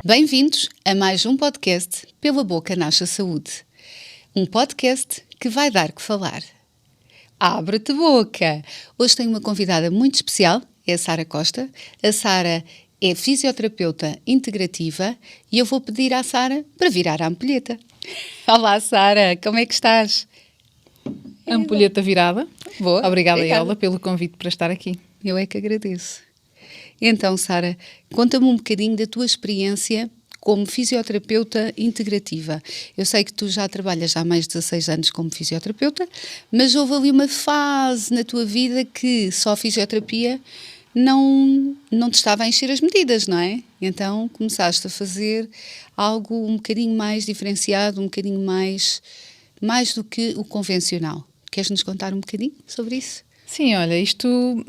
Bem-vindos a mais um podcast Pela Boca Nasce a Saúde. Um podcast que vai dar que falar. Abre-te boca! Hoje tenho uma convidada muito especial, é a Sara Costa. A Sara é fisioterapeuta integrativa e eu vou pedir à Sara para virar a ampulheta. Olá, Sara, como é que estás? Ampulheta virada. Boa. Obrigada, Ela, pelo convite para estar aqui. Eu é que agradeço. Então, Sara, conta-me um bocadinho da tua experiência como fisioterapeuta integrativa. Eu sei que tu já trabalhas há mais de 16 anos como fisioterapeuta, mas houve ali uma fase na tua vida que só a fisioterapia não te estava a encher as medidas, não é? Então começaste a fazer algo um bocadinho mais diferenciado, um bocadinho mais do que o convencional. Queres nos contar um bocadinho sobre isso? Sim, olha, isto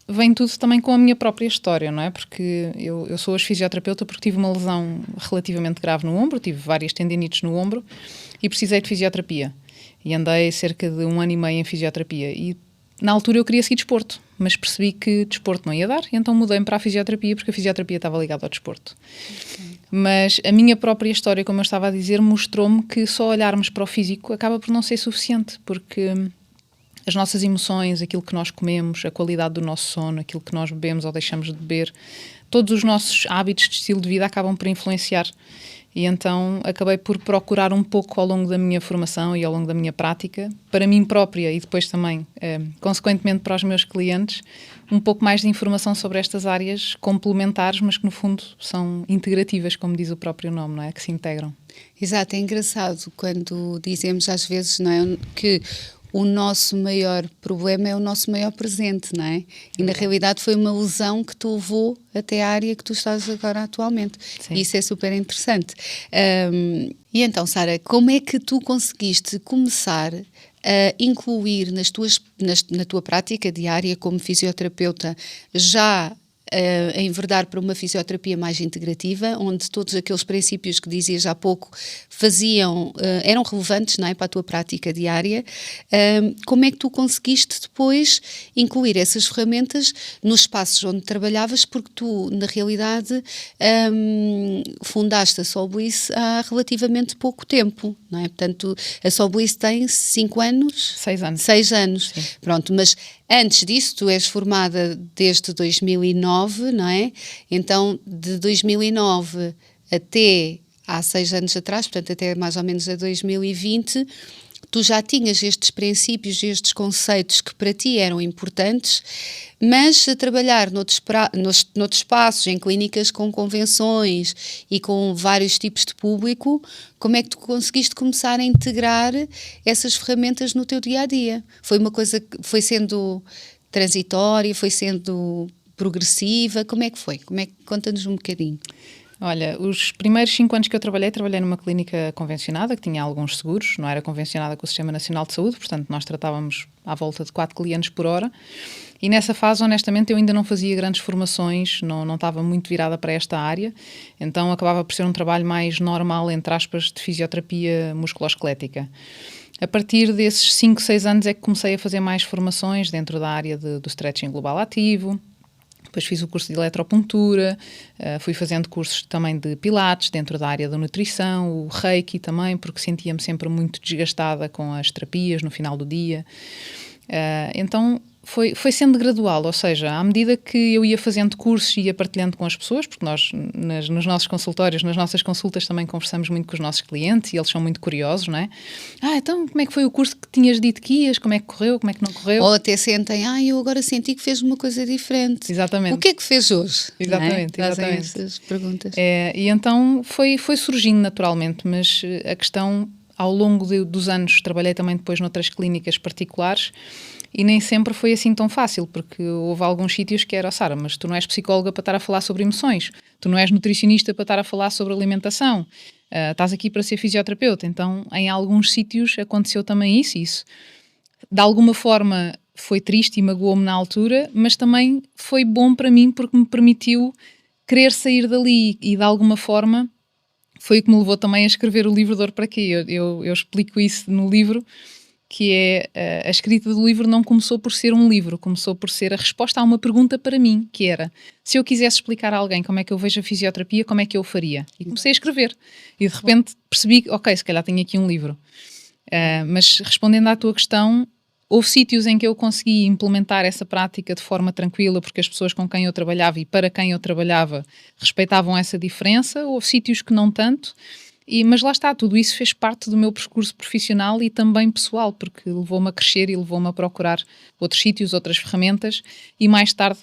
vem tudo também com a minha própria história, não é? Porque eu sou hoje fisioterapeuta porque tive uma lesão relativamente grave no ombro, tive várias tendinites no ombro e precisei de fisioterapia. E andei cerca de 1 ano e meio em fisioterapia e na altura eu queria seguir desporto, mas percebi que desporto não ia dar e então mudei-me para a fisioterapia porque a fisioterapia estava ligada ao desporto. Okay. Mas a minha própria história, como eu estava a dizer, mostrou-me que só olharmos para o físico acaba por não ser suficiente, porque as nossas emoções, aquilo que nós comemos, a qualidade do nosso sono, aquilo que nós bebemos ou deixamos de beber, todos os nossos hábitos de estilo de vida acabam por influenciar. E então acabei por procurar um pouco ao longo da minha formação e ao longo da minha prática, para mim própria e depois também, consequentemente para os meus clientes, um pouco mais de informação sobre estas áreas complementares, mas que no fundo são integrativas, como diz o próprio nome, não é? Que se integram. Exato, é engraçado quando dizemos às vezes, não é, que o nosso maior problema é o nosso maior presente, não é? E na realidade foi uma lesão que te levou até a área que tu estás agora atualmente. Sim. E isso é super interessante. E então, Sara, como é que tu conseguiste começar a incluir na tua prática diária como fisioterapeuta já a enverdar para uma fisioterapia mais integrativa, onde todos aqueles princípios que dizias há pouco eram relevantes, não é, para a tua prática diária? Como é que tu conseguiste depois incluir essas ferramentas nos espaços onde trabalhavas, porque tu, na realidade, fundaste a Solbliss há relativamente pouco tempo, não é? Portanto, a Solbliss tem 5 anos? 6 anos. 6 anos. Sim. Pronto, mas antes disso, tu és formada desde 2009, não é? Então, de 2009 até há 6 anos atrás, portanto, até mais ou menos a 2020, tu já tinhas estes princípios, estes conceitos que para ti eram importantes, mas a trabalhar noutros espaços, em clínicas com convenções e com vários tipos de público, como é que tu conseguiste começar a integrar essas ferramentas no teu dia-a-dia? Foi uma coisa que foi sendo transitória, foi sendo progressiva? Como é que foi? Conta-nos um bocadinho. Olha, os primeiros 5 anos que eu trabalhei numa clínica convencionada, que tinha alguns seguros, não era convencionada com o Sistema Nacional de Saúde, portanto nós tratávamos à volta de 4 clientes por hora, e nessa fase, honestamente, eu ainda não fazia grandes formações, não estava muito virada para esta área, então acabava por ser um trabalho mais normal, entre aspas, de fisioterapia musculoesquelética. A partir desses 5, 6 anos é que comecei a fazer mais formações dentro da área do stretching global ativo. Depois fiz o curso de eletropuntura, fui fazendo cursos também de pilates dentro da área da nutrição, o reiki também, porque sentia-me sempre muito desgastada com as terapias no final do dia. Então foi sendo gradual, ou seja, à medida que eu ia fazendo cursos e ia partilhando com as pessoas, porque nós nos nossos consultórios, nas nossas consultas também conversamos muito com os nossos clientes e eles são muito curiosos, não é? Então como é que foi o curso que tinhas dito que ias? Como é que correu? Como é que não correu? Ou até sentem, eu agora senti que fez uma coisa diferente. Exatamente. O que é que fez hoje? Exatamente, exatamente. Essas perguntas. E então foi surgindo naturalmente, mas a questão, ao longo dos anos, trabalhei também depois noutras clínicas particulares e nem sempre foi assim tão fácil, porque houve alguns sítios que era, Sara, mas tu não és psicóloga para estar a falar sobre emoções, tu não és nutricionista para estar a falar sobre alimentação, estás aqui para ser fisioterapeuta. Então, em alguns sítios aconteceu também isso. De alguma forma foi triste e magoou-me na altura, mas também foi bom para mim porque me permitiu querer sair dali e de alguma forma foi o que me levou também a escrever o livro Dor para Quê? Eu explico isso no livro, que é a escrita do livro não começou por ser um livro, começou por ser a resposta a uma pergunta para mim, que era, se eu quisesse explicar a alguém como é que eu vejo a fisioterapia, como é que eu o faria? E comecei a escrever. E de repente percebi, ok, se calhar tenho aqui um livro. Mas respondendo à tua questão, houve sítios em que eu consegui implementar essa prática de forma tranquila, porque as pessoas com quem eu trabalhava e para quem eu trabalhava respeitavam essa diferença. Houve sítios que não tanto. Mas lá está, tudo isso fez parte do meu percurso profissional e também pessoal, porque levou-me a crescer e levou-me a procurar outros sítios, outras ferramentas e mais tarde,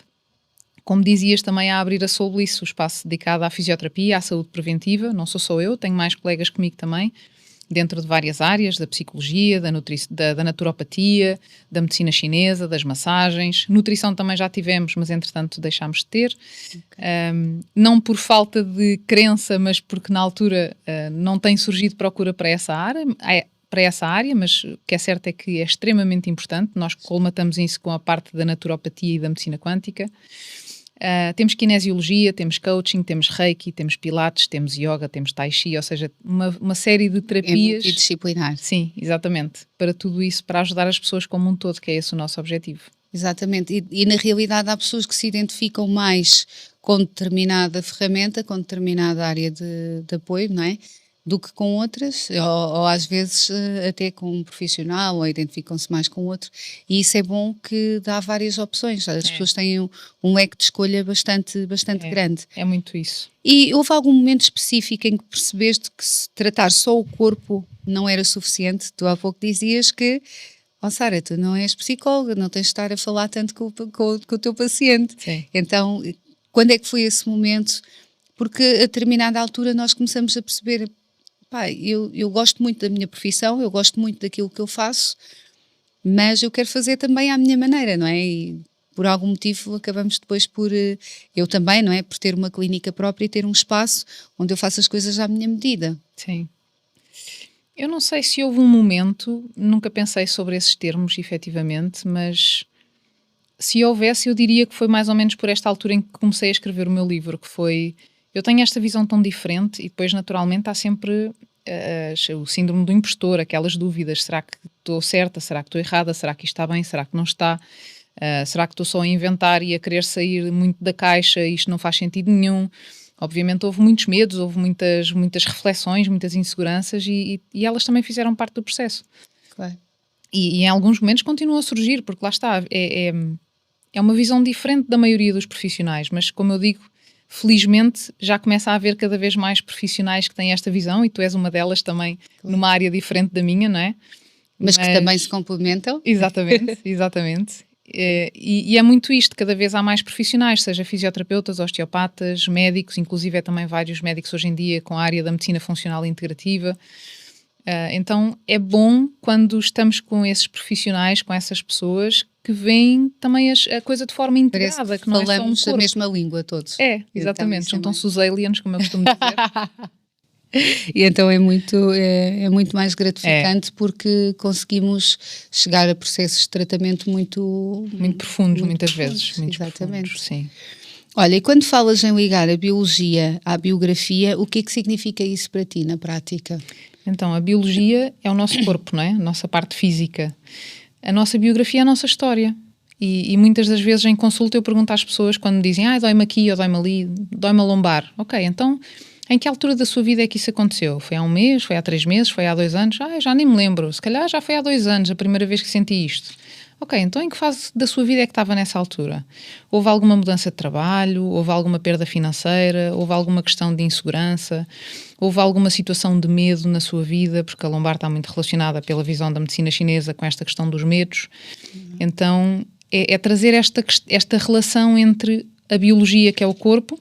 como dizias, também a abrir a Solbliss, o espaço dedicado à fisioterapia, à saúde preventiva. Não sou só eu, tenho mais colegas comigo também, dentro de várias áreas, da psicologia, da naturopatia, da medicina chinesa, das massagens. Nutrição também já tivemos, mas entretanto deixámos de ter. Não por falta de crença, mas porque na altura não tem surgido procura para essa área, mas o que é certo é que é extremamente importante. Nós colmatamos isso com a parte da naturopatia e da medicina quântica. Temos kinesiologia, temos coaching, temos reiki, temos pilates, temos yoga, temos tai chi, ou seja, uma série de terapias. É multidisciplinar. Sim, exatamente. Para tudo isso, para ajudar as pessoas como um todo, que é esse o nosso objetivo. Exatamente. E na realidade há pessoas que se identificam mais com determinada ferramenta, com determinada área de apoio, não é? Do que com outras, ou às vezes até com um profissional, ou identificam-se mais com outro, e isso é bom que dá várias opções, as pessoas têm um leque de escolha bastante grande. É muito isso. E houve algum momento específico em que percebeste que se tratar só o corpo não era suficiente? Tu há pouco dizias que, Sara, tu não és psicóloga, não tens de estar a falar tanto com o teu paciente. Sim. Então, quando é que foi esse momento? Porque a determinada altura nós começamos a perceber, eu gosto muito da minha profissão, eu gosto muito daquilo que eu faço, mas eu quero fazer também à minha maneira, não é? E por algum motivo acabamos depois por, eu também, não é? Por ter uma clínica própria e ter um espaço onde eu faço as coisas à minha medida. Sim. Eu não sei se houve um momento, nunca pensei sobre esses termos, efetivamente, mas se houvesse, eu diria que foi mais ou menos por esta altura em que comecei a escrever o meu livro, que foi... Eu tenho esta visão tão diferente e depois, naturalmente, há sempre o síndrome do impostor, aquelas dúvidas. Será que estou certa? Será que estou errada? Será que isto está bem? Será que não está? Será que estou só a inventar e a querer sair muito da caixa e isto não faz sentido nenhum? Obviamente houve muitos medos, houve muitas reflexões, muitas inseguranças e elas também fizeram parte do processo. Claro. E em alguns momentos continuam a surgir, porque lá está, é uma visão diferente da maioria dos profissionais, mas como eu digo, felizmente já começa a haver cada vez mais profissionais que têm esta visão e tu és uma delas também, numa área diferente da minha, não é? Mas que também se complementam. Exatamente, exatamente. E é muito isto, cada vez há mais profissionais, seja fisioterapeutas, osteopatas, médicos, inclusive também vários médicos hoje em dia com a área da medicina funcional integrativa. Então é bom quando estamos com esses profissionais, com essas pessoas que veem também a coisa de forma integrada, que não é só um falamos corpo. a mesma língua todos. Exatamente, juntam-se os aliens, como eu costumo dizer. E então é muito mais gratificante porque conseguimos chegar a processos de tratamento muito profundos, muitas vezes. Muito exatamente. Profundos, sim. Olha, e quando falas em ligar a biologia à biografia, o que é que significa isso para ti na prática? Então, a biologia é o nosso corpo, não é? A nossa parte física. A nossa biografia é a nossa história. E muitas das vezes em consulta eu pergunto às pessoas quando dizem dói-me aqui ou dói-me ali, dói-me a lombar. Ok, então em que altura da sua vida é que isso aconteceu? Foi há 1 mês? Foi há 3 meses? Foi há 2 anos? Já nem me lembro. Se calhar já foi há 2 anos a primeira vez que senti isto. Ok, então em que fase da sua vida é que estava nessa altura? Houve alguma mudança de trabalho? Houve alguma perda financeira? Houve alguma questão de insegurança? Houve alguma situação de medo na sua vida? Porque a lombar está muito relacionada pela visão da medicina chinesa com esta questão dos medos. Então é trazer esta relação entre a biologia, que é o corpo,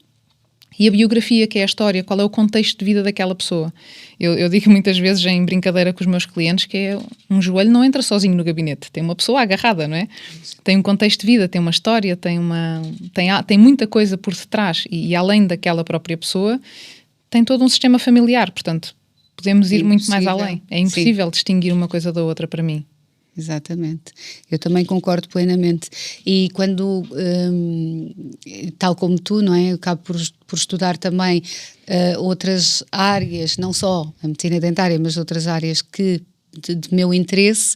e a biografia, que é a história, qual é o contexto de vida daquela pessoa. Eu digo muitas vezes em brincadeira com os meus clientes que um joelho não entra sozinho no gabinete, tem uma pessoa agarrada, não é? Tem um contexto de vida, tem uma história, tem muita coisa por detrás e além daquela própria pessoa, tem todo um sistema familiar, portanto, podemos ir muito mais além. É impossível distinguir uma coisa da outra para mim. Exatamente, eu também concordo plenamente e quando, tal como tu, não é, eu acabo por estudar também outras áreas, não só a medicina dentária, mas outras áreas que de meu interesse,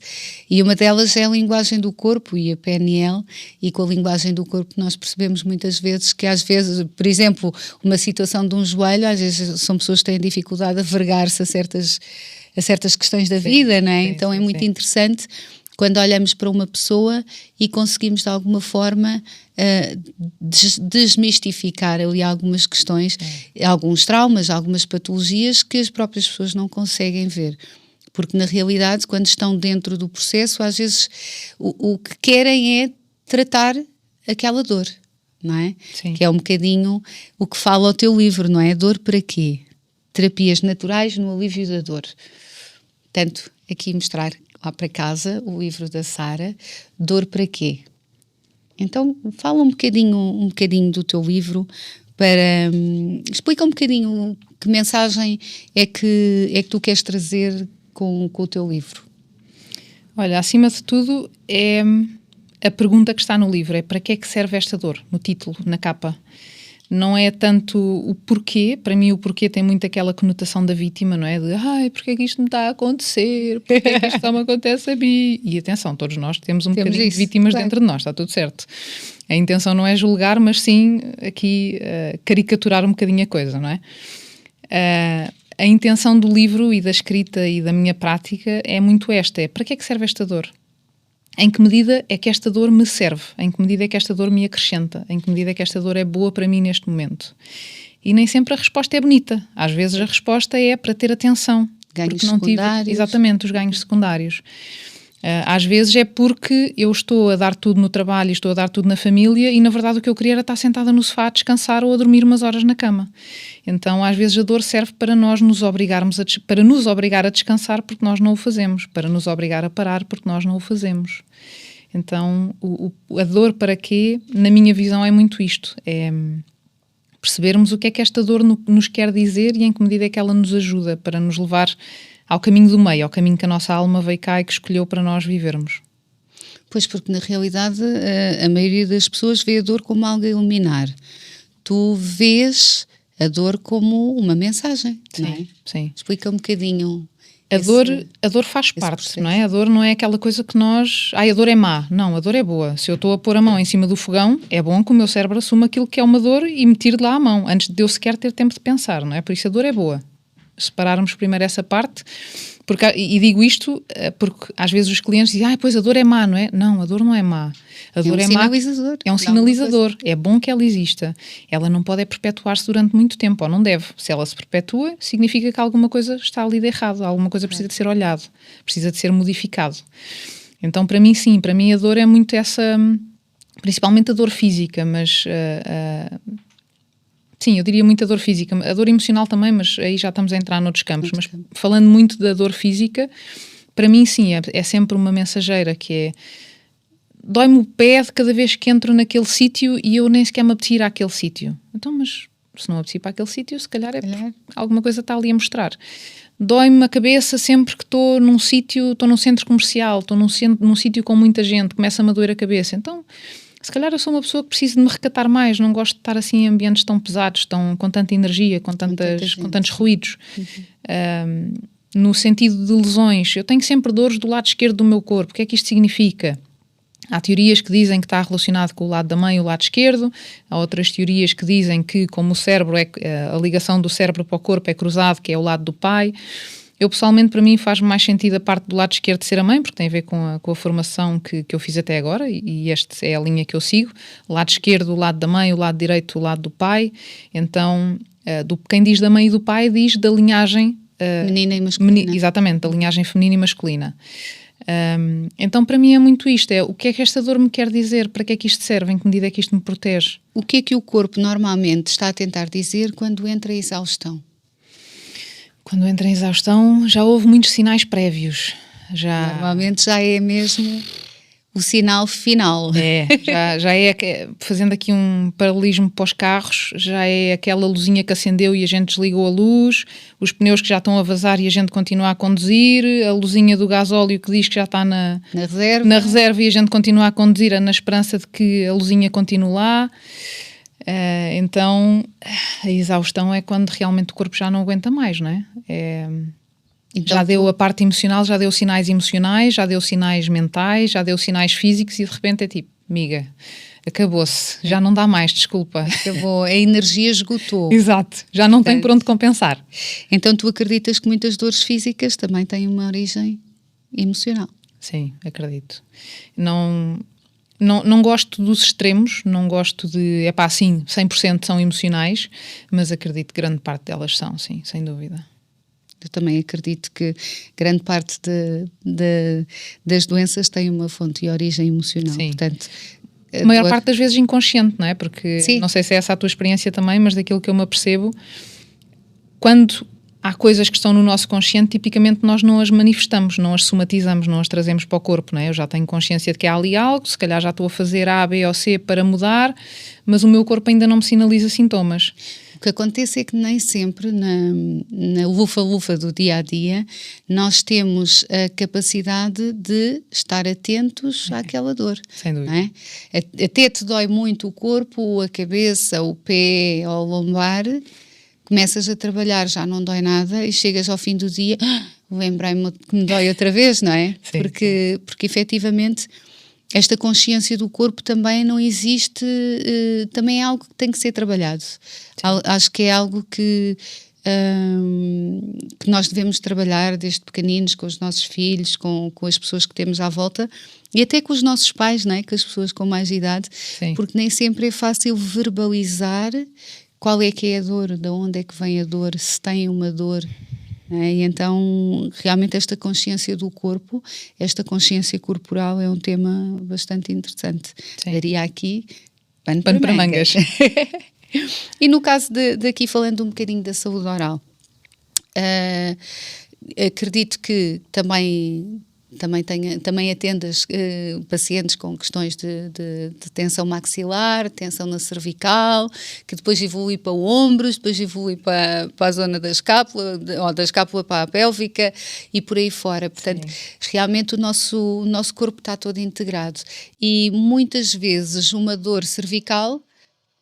e uma delas é a linguagem do corpo e a PNL, e com a linguagem do corpo nós percebemos muitas vezes que às vezes, por exemplo, uma situação de um joelho, às vezes são pessoas que têm dificuldade a vergar-se a certas questões da vida, não é? Então é muito interessante quando olhamos para uma pessoa e conseguimos de alguma forma desmistificar ali algumas questões, alguns traumas, algumas patologias que as próprias pessoas não conseguem ver. Porque na realidade, quando estão dentro do processo, às vezes o que querem é tratar aquela dor, não é? Sim. Que é um bocadinho o que fala o teu livro, não é? Dor para quê? Terapias naturais no alívio da dor. Portanto, aqui mostrar lá para casa o livro da Sara, Dor para quê? Então, fala um bocadinho do teu livro, explica um bocadinho que mensagem é que tu queres trazer com o teu livro. Olha, acima de tudo é a pergunta que está no livro, é para que é que serve esta dor, no título, na capa. Não é tanto o porquê, para mim o porquê tem muito aquela conotação da vítima, não é? De, porque é que isto me está a acontecer? Porquê é que isto só me acontece a mim? E atenção, todos nós temos bocadinho de vítimas dentro de nós, está tudo certo. A intenção não é julgar, mas sim aqui caricaturar um bocadinho a coisa, não é? A intenção do livro e da escrita e da minha prática é muito esta, é para que é que serve esta dor? Em que medida é que esta dor me serve? Em que medida é que esta dor me acrescenta? Em que medida é que esta dor é boa para mim neste momento? E nem sempre a resposta é bonita. Às vezes a resposta é para ter atenção. Ganhos secundários. Exatamente, os ganhos secundários. Às vezes é porque eu estou a dar tudo no trabalho e estou a dar tudo na família e na verdade o que eu queria era estar sentada no sofá a descansar ou a dormir umas horas na cama. Então às vezes a dor serve para nos obrigar a descansar porque nós não o fazemos, para nos obrigar a parar porque nós não o fazemos. Então a dor para quê? Na minha visão é muito isto, é percebermos o que é que esta dor nos quer dizer e em que medida é que ela nos ajuda para nos levar ao caminho do meio, ao caminho que a nossa alma veio cá e que escolheu para nós vivermos. Pois, porque na realidade a maioria das pessoas vê a dor como algo a eliminar. Tu vês a dor como uma mensagem, sim, não é? Sim. Explica um bocadinho. A dor faz parte, processo. Não é? A dor não é aquela coisa que nós... a dor é má. Não, a dor é boa. Se eu estou a pôr a mão em cima do fogão, é bom que o meu cérebro assuma aquilo que é uma dor e me tire de lá a mão, antes de eu sequer ter tempo de pensar, não é? Por isso a dor é boa. Separarmos primeiro essa parte, e digo isto porque às vezes os clientes dizem, pois a dor é má, não é? Não, a dor não é má. A dor é má, é um sinalizador, é bom que ela exista. Ela não pode perpetuar-se durante muito tempo, ou não deve. Se ela se perpetua, significa que alguma coisa está ali de errado, alguma coisa precisa de ser olhado, precisa de ser modificado. Então para mim sim, para mim a dor é muito essa, principalmente a dor física, mas... sim, eu diria muito a dor física, a dor emocional também, mas aí já estamos a entrar noutros campos. Mas falando muito da dor física, para mim sim, é sempre uma mensageira que é... dói-me o pé de cada vez que entro naquele sítio e eu nem sequer me apetecer àquele sítio. Então, mas se não apetecer para aquele sítio, se calhar alguma coisa está ali a mostrar. Dói-me a cabeça sempre que estou num sítio, estou num centro comercial, estou num sítio com muita gente, começa-me a doer a cabeça. Então... se calhar eu sou uma pessoa que precisa de me recatar mais, não gosto de estar assim em ambientes tão pesados, com tanta energia, com tantos ruídos. No sentido de lesões, eu tenho sempre dores do lado esquerdo do meu corpo. O que é que isto significa? Há teorias que dizem que está relacionado com o lado da mãe e o lado esquerdo, há outras teorias que dizem que como o cérebro a ligação do cérebro para o corpo é cruzado, que é o lado do pai. Eu, pessoalmente, para mim faz mais sentido a parte do lado esquerdo de ser a mãe, porque tem a ver com a formação que eu fiz até agora, e esta é a linha que eu sigo. O lado esquerdo, o lado da mãe, o lado direito, o lado do pai. Então, quem diz da mãe e do pai diz da linhagem... feminina e masculina. Exatamente, da linhagem feminina e masculina. Então, para mim é muito isto, o que é que esta dor me quer dizer, para que é que isto serve, em que medida é que isto me protege. O que é que o corpo normalmente está a tentar dizer quando entra em exaustão? Quando entra em exaustão, já houve muitos sinais prévios. Normalmente já é mesmo o sinal final. Já é, fazendo aqui um paralelismo para os carros, já é aquela luzinha que acendeu e a gente desligou a luz, os pneus que já estão a vazar e a gente continua a conduzir, a luzinha do gasóleo que diz que já está na reserva e a gente continua a conduzir na esperança de que a luzinha continue lá. Então a exaustão é quando realmente o corpo já não aguenta mais, não é? Então, já deu a parte emocional, já deu sinais emocionais, já deu sinais mentais, já deu sinais físicos e de repente é tipo, amiga, acabou-se, já não dá mais, desculpa. acabou, a energia esgotou. Exato, já não tem por onde compensar. Então tu acreditas que muitas dores físicas também têm uma origem emocional? Sim, acredito. Não gosto dos extremos, não gosto de, sim, 100% são emocionais, mas acredito que grande parte delas são, sim, sem dúvida. Eu também acredito que grande parte das doenças tem uma fonte e origem emocional. Sim. Portanto, a maior parte das vezes inconsciente, não é? Porque sim, não sei se é essa a tua experiência também, mas daquilo que eu me apercebo, quando há coisas que estão no nosso consciente, tipicamente nós não as manifestamos, não as somatizamos, não as trazemos para o corpo, não é? Eu já tenho consciência de que há ali algo, se calhar já estou a fazer A, B ou C para mudar, mas o meu corpo ainda não me sinaliza sintomas. O que acontece é que nem sempre na lufa-lufa do dia-a-dia nós temos a capacidade de estar atentos àquela dor. Sem dúvida. Não é? Até te dói muito o corpo, a cabeça, o pé ou o lombar, começas a trabalhar, já não dói nada e chegas ao fim do dia, lembrei-me que me dói outra vez, não é? Sim, porque efetivamente esta consciência do corpo também não existe, também é algo que tem que ser trabalhado. Acho que é algo que nós devemos trabalhar desde pequeninos com os nossos filhos, com as pessoas que temos à volta e até com os nossos pais, não é? Com as pessoas com mais idade, sim, porque nem sempre é fácil verbalizar qual é que é a dor, de onde é que vem a dor, se tem uma dor. E então, realmente, esta consciência do corpo, esta consciência corporal é um tema bastante interessante. Sim. Daria aqui pano para mangas. E no caso aqui, falando um bocadinho da saúde oral, acredito que também atendas pacientes com questões de tensão maxilar, tensão na cervical, que depois evolui para ombros, depois evolui para a zona da escápula, ou da escápula para a pélvica e por aí fora. Portanto, realmente o nosso corpo está todo integrado. E muitas vezes uma dor cervical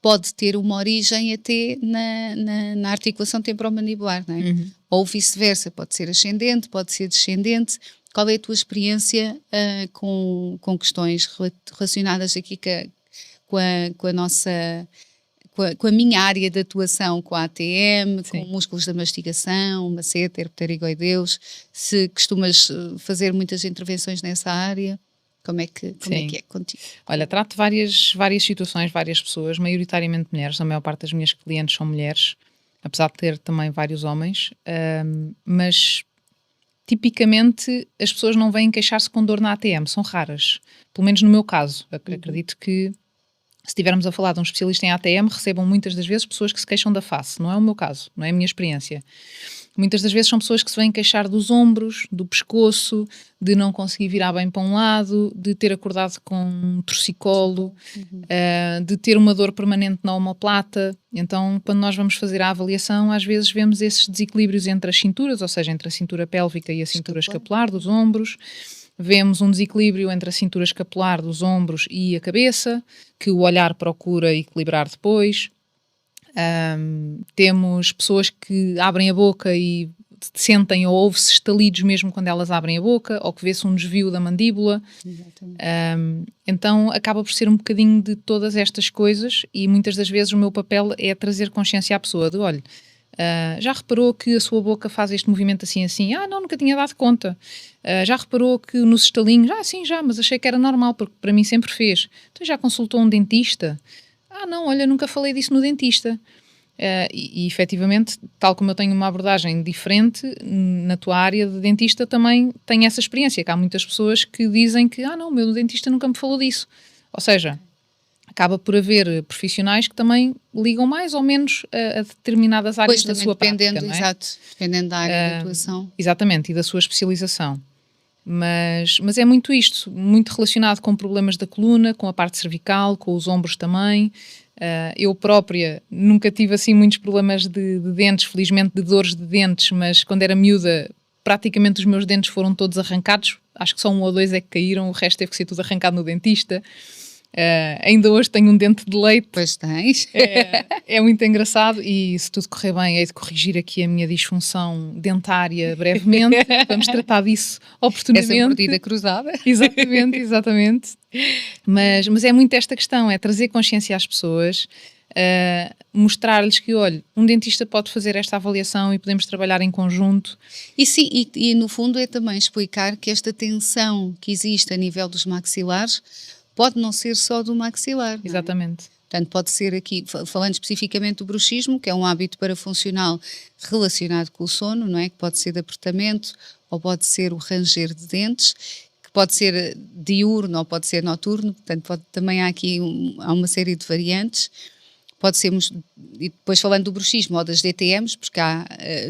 pode ter uma origem até na articulação temporomandibular, não é? Uhum. Ou vice-versa, pode ser ascendente, pode ser descendente. Qual é a tua experiência com questões relacionadas aqui com a minha área de atuação, com a ATM, Sim. com músculos da mastigação, masseter, pterygoideus? Se costumas fazer muitas intervenções nessa área, como é que é contigo? Olha, trato várias situações, várias pessoas, maioritariamente mulheres, a maior parte das minhas clientes são mulheres, apesar de ter também vários homens, mas tipicamente as pessoas não vêm queixar-se com dor na ATM, são raras, pelo menos no meu caso. Acredito que se estivermos a falar de um especialista em ATM, recebam muitas das vezes pessoas que se queixam da face, não é o meu caso, não é a minha experiência. Muitas das vezes são pessoas que se vêm queixar dos ombros, do pescoço, de não conseguir virar bem para um lado, de ter acordado com um torcicolo, de ter uma dor permanente na omoplata. Então, quando nós vamos fazer a avaliação, às vezes vemos esses desequilíbrios entre as cinturas, ou seja, entre a cintura pélvica e a cintura escapular dos ombros. Vemos um desequilíbrio entre a cintura escapular dos ombros e a cabeça, que o olhar procura equilibrar depois. Temos pessoas que abrem a boca e sentem ou ouvem-se estalidos mesmo quando elas abrem a boca, ou que vê-se um desvio da mandíbula. Então acaba por ser um bocadinho de todas estas coisas e muitas das vezes o meu papel é trazer consciência à pessoa de, olha, já reparou que a sua boca faz este movimento assim? Não, nunca tinha dado conta. Já reparou que nos estalinhos? Sim, mas achei que era normal, porque para mim sempre fez. Então já consultou um dentista? Não, olha, nunca falei disso no dentista. E efetivamente, tal como eu tenho uma abordagem diferente, na tua área de dentista também tenho essa experiência, que há muitas pessoas que dizem que, não, o meu dentista nunca me falou disso. Ou seja, acaba por haver profissionais que também ligam mais ou menos a determinadas áreas da sua prática, não é? Exato, dependendo da área de atuação. Exatamente, e da sua especialização. Mas é muito isto, muito relacionado com problemas da coluna, com a parte cervical, com os ombros também. Eu própria nunca tive assim muitos problemas de dentes, felizmente de dores de dentes, mas quando era miúda praticamente os meus dentes foram todos arrancados, acho que só 1 ou 2 é que caíram, o resto teve que ser tudo arrancado no dentista. Ainda hoje tenho um dente de leite. Pois tens. É muito engraçado e se tudo correr bem, hei de corrigir aqui a minha disfunção dentária brevemente. Vamos tratar disso oportunamente. Essa mordida cruzada. Exatamente, exatamente. Mas é muito esta questão, é trazer consciência às pessoas, mostrar-lhes que, olha, um dentista pode fazer esta avaliação e podemos trabalhar em conjunto. E sim, e no fundo é também explicar que esta tensão que existe a nível dos maxilares pode não ser só do maxilar. Exatamente. Portanto, pode ser aqui, falando especificamente do bruxismo, que é um hábito parafuncional relacionado com o sono, não é? Que pode ser de apertamento ou pode ser o ranger de dentes, que pode ser diurno ou pode ser noturno, portanto, também há aqui há uma série de variantes. Pode sermos, e depois falando do bruxismo ou das DTMs, porque há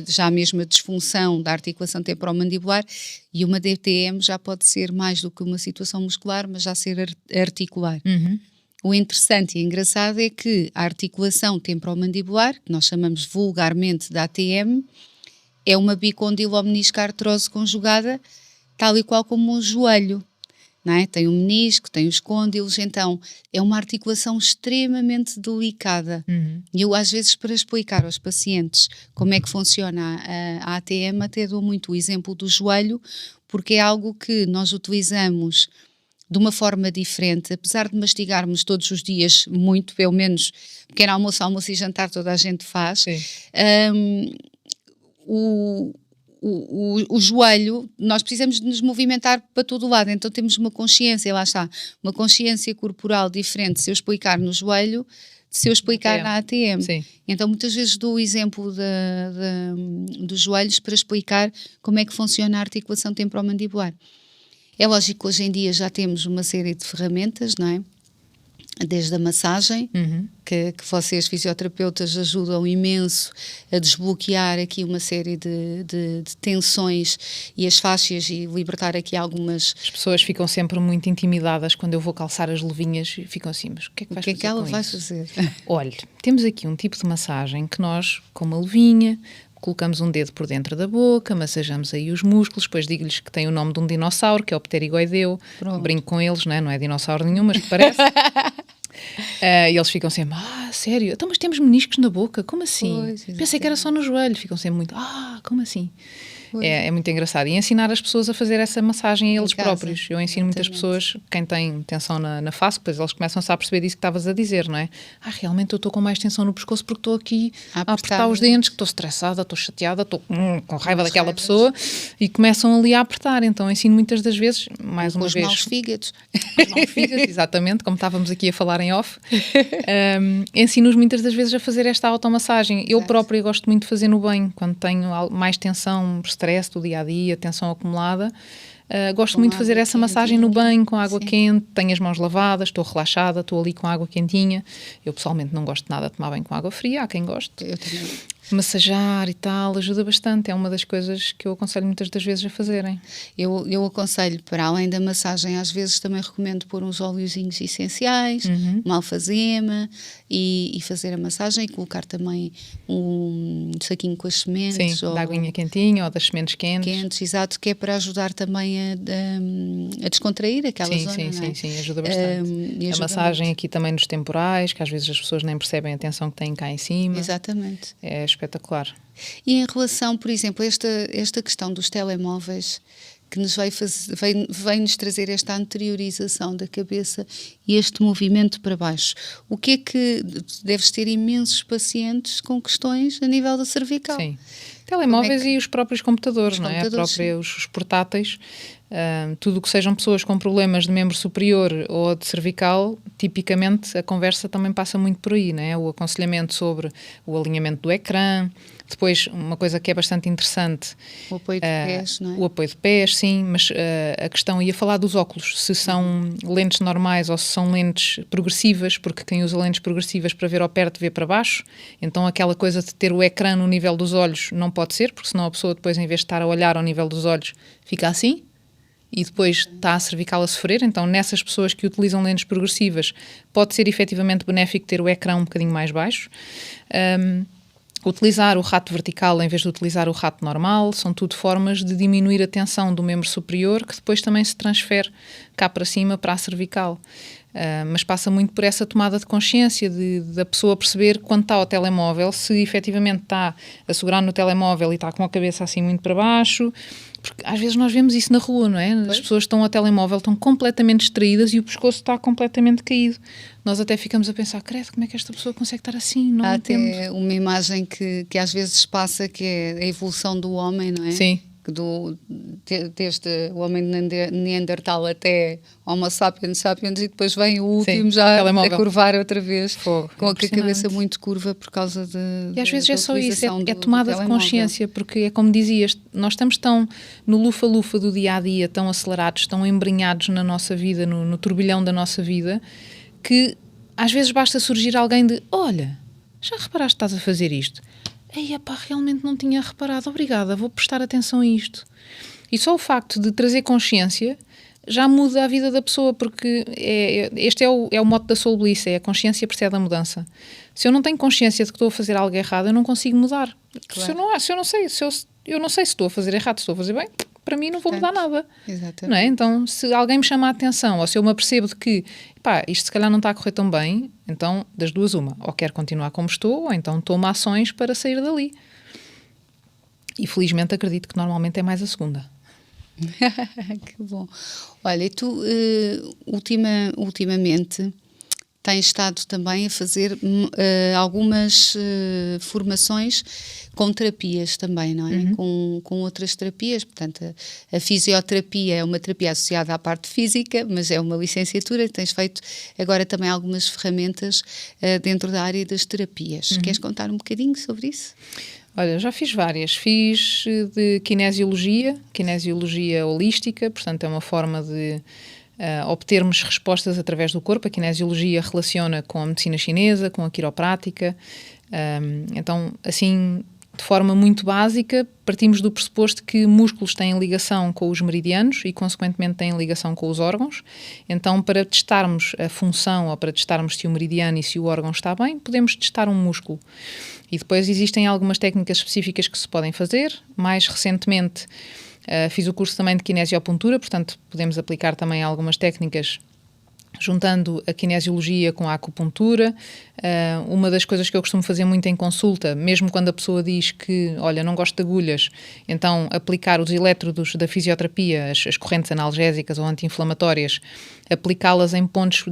já mesmo a disfunção da articulação temporomandibular, e uma DTM já pode ser mais do que uma situação muscular, mas já ser articular. Uhum. O interessante e engraçado é que a articulação temporomandibular, que nós chamamos vulgarmente de ATM, é uma bicondilomeniscoartrose conjugada, tal e qual como um joelho. Não é? Tem o menisco, tem os côndilos, então é uma articulação extremamente delicada. E eu às vezes, para explicar aos pacientes como é que funciona a ATM, até dou muito o exemplo do joelho, porque é algo que nós utilizamos de uma forma diferente, apesar de mastigarmos todos os dias muito, pelo menos pequeno almoço, almoço e jantar toda a gente faz. O joelho, nós precisamos de nos movimentar para todo o lado, então temos uma consciência, lá está, uma consciência corporal diferente se eu explicar no joelho, de se eu explicar na ATM. Sim. Então muitas vezes dou o exemplo dos joelhos para explicar como é que funciona a articulação temporomandibular. É lógico que hoje em dia já temos uma série de ferramentas, não é? Desde a massagem, que vocês fisioterapeutas ajudam imenso a desbloquear aqui uma série de tensões e as fáscias e libertar aqui algumas... As pessoas ficam sempre muito intimidadas quando eu vou calçar as luvinhas e ficam assim, mas o que é que vais fazer? O que é que ela vai isso? fazer? Olha, temos aqui um tipo de massagem que nós, com uma luvinha, colocamos um dedo por dentro da boca, massajamos aí os músculos, depois digo-lhes que tem o nome de um dinossauro, que é o pterigoideu. Brinco com eles, não é dinossauro nenhum, mas que parece. E eles ficam sempre, sério? Então, mas temos meniscos na boca? Como assim? Pois, pensei que era só no joelho. Ficam sempre muito, como assim? É muito engraçado. E ensinar as pessoas a fazer essa massagem a eles próprios. Eu ensino muitas pessoas, quem tem tensão na face, depois eles começam-se a perceber disso que estavas a dizer, não é? Realmente eu estou com mais tensão no pescoço porque estou aqui a apertar os dentes, que estou estressada, estou chateada, estou com raiva daquela pessoa, e começam ali a apertar. Então ensino muitas das vezes, mais uma vez... Os maus fígados. Os maus fígados, exatamente, como estávamos aqui a falar em off. Ensino-os muitas das vezes a fazer esta automassagem. Eu própria gosto muito de fazer no banho, quando tenho mais tensão, stress do dia-a-dia, tensão acumulada. Gosto muito de fazer essa massagem no banho, com água quente, tenho as mãos lavadas, estou relaxada, estou ali com água quentinha. Eu pessoalmente não gosto nada de tomar banho com água fria, há quem goste. Eu também. Massajar e tal, ajuda bastante, é uma das coisas que eu aconselho muitas das vezes a fazerem. Eu aconselho, para além da massagem, às vezes também recomendo pôr uns óleozinhos essenciais, uma alfazema, e fazer a massagem, e colocar também um saquinho com as sementes. Sim, da aguinha quentinha ou das sementes quentes. Exato, que é para ajudar também a descontrair aquela zona. Sim, ajuda bastante. A massagem aqui também nos temporais, que às vezes as pessoas nem percebem a tensão que têm cá em cima. Exatamente. É espetacular. E em relação, por exemplo, esta questão dos telemóveis, que nos vem-nos trazer esta anteriorização da cabeça e este movimento para baixo. O que é que deves ter imensos pacientes com questões a nível da cervical? Sim. Telemóveis e os próprios computadores, não é? Os portáteis. Tudo o que sejam pessoas com problemas de membro superior ou de cervical, tipicamente a conversa também passa muito por aí, não é? O aconselhamento sobre o alinhamento do ecrã. Depois, uma coisa que é bastante interessante... O apoio de pés, não é? O apoio de pés, sim, mas a questão ia falar dos óculos, se são lentes normais ou se são lentes progressivas, porque quem usa lentes progressivas para ver ao perto vê para baixo, então aquela coisa de ter o ecrã no nível dos olhos não pode ser, porque senão a pessoa depois, em vez de estar a olhar ao nível dos olhos, fica assim, e depois está a cervical a sofrer. Então nessas pessoas que utilizam lentes progressivas pode ser efetivamente benéfico ter o ecrã um bocadinho mais baixo. Utilizar o rato vertical em vez de utilizar o rato normal, são tudo formas de diminuir a tensão do membro superior, que depois também se transfere cá para cima, para a cervical. Mas passa muito por essa tomada de consciência da pessoa perceber quando está ao telemóvel, se efetivamente está a segurar no telemóvel e está com a cabeça assim muito para baixo, porque às vezes nós vemos isso na rua, não é? As pessoas estão ao telemóvel, estão completamente distraídas e o pescoço está completamente caído. Nós até ficamos a pensar, credo, como é que esta pessoa consegue estar assim? Não Há entendo. até uma imagem que às vezes passa, que é a evolução do homem, não é? Sim. Desde o homem de Neandertal até Homo sapiens sapiens, e depois vem o último já telemóvel. a curvar outra vez, Fogo, com a cabeça muito curva por causa de E às vezes é só isso, é do tomada de telemóvel. consciência, porque é como dizias, nós estamos tão no lufa-lufa do dia-a-dia, tão acelerados, tão embrenhados na nossa vida, no turbilhão da nossa vida, que às vezes basta surgir alguém de, olha, já reparaste que estás a fazer isto? Ei, pá, realmente não tinha reparado, obrigada, vou prestar atenção a isto. E só o facto de trazer consciência já muda a vida da pessoa, porque este é o mote da Soul Bliss, é a consciência precede a mudança. Se eu não tenho consciência de que estou a fazer algo errado, eu não consigo mudar. Claro. Se eu não sei se estou a fazer errado, se estou a fazer bem, para mim não vou mudar nada. Exatamente. Não é? Então, se alguém me chama a atenção, ou se eu me apercebo de que, pá, isto se calhar não está a correr tão bem, então, das duas uma, ou quero continuar como estou, ou então tomo ações para sair dali. E felizmente acredito que normalmente é mais a segunda. Que bom. Olha, e tu ultimamente tens estado também a fazer algumas formações com terapias também, não é? Com outras terapias, portanto a fisioterapia é uma terapia associada à parte física, mas é uma licenciatura, tens feito agora também algumas ferramentas dentro da área das terapias. Queres contar um bocadinho sobre isso? Olha, já fiz várias. Fiz de kinesiologia holística, portanto é uma forma de obtermos respostas através do corpo. A kinesiologia relaciona com a medicina chinesa, com a quiroprática. Então, assim, de forma muito básica, partimos do pressuposto que músculos têm ligação com os meridianos e, consequentemente, têm ligação com os órgãos. Então, para testarmos a função ou para testarmos se o meridiano e se o órgão está bem, podemos testar um músculo. E depois existem algumas técnicas específicas que se podem fazer. Mais recentemente, fiz o curso também de kinesiopuntura, portanto, podemos aplicar também algumas técnicas juntando a kinesiologia com a acupuntura. Uma das coisas que eu costumo fazer muito em consulta, mesmo quando a pessoa diz que, olha, não gosto de agulhas, então aplicar os elétrodos da fisioterapia, as correntes analgésicas ou anti-inflamatórias, aplicá-las em pontos